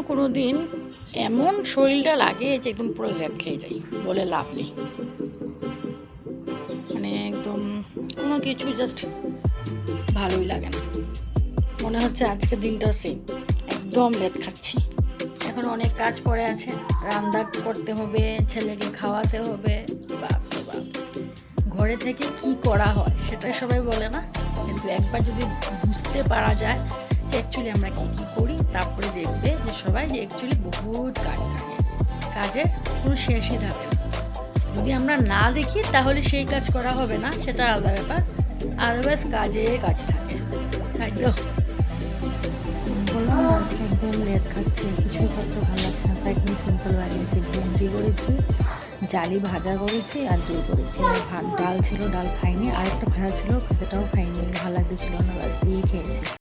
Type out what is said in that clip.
কোনো দিন এমন শরীরটা লাগে যে একদম পুরো ল্যাদ খেয়ে যাই, বলে লাভ নেই। মানে একদম কোনো কিছু জাস্ট ভালোই লাগে না, মনে হচ্ছে আজকের দিনটা সেম, একদম লেট খাচ্ছি। এখন অনেক কাজ পড়ে আছে, রান্না করতে হবে, ছেলেকে খাওয়াতে হবে। বাপ রে বাপ, ঘরে থেকে কি করা হয় সেটা সবাই বলে না, কিন্তু একবার যদি বুঝতে পারা যায় যে অ্যাকচুয়ালি আমরা কী কী করি, তারপরে দেখবে যে সবাই যে অ্যাকচুয়ালি বহুত কাজ থাকে, কাজের কোনো শেষই থাকে না। যদি আমরা না দেখি তাহলে সেই কাজ করা হবে না, সেটা আলাদা ব্যাপার, আদারওয়াইজ কাজে কাজ থাকে, তাই তো। বললাম আজকে একদম লেট খাচ্ছে, কিছুই করতে ভালো লাগছে না, তাই একদম সিম্পল বানিয়েছি। ভেন্ডি করেছি, জালি ভাজা করেছি আর দই করেছি, আর ভাত ডাল ছিল, ডাল খাইনি, আর একটা ভাজা ছিল, সেটাও খাইনি, ভালো লাগতেছিল না, বাস দিয়ে খেয়েছি।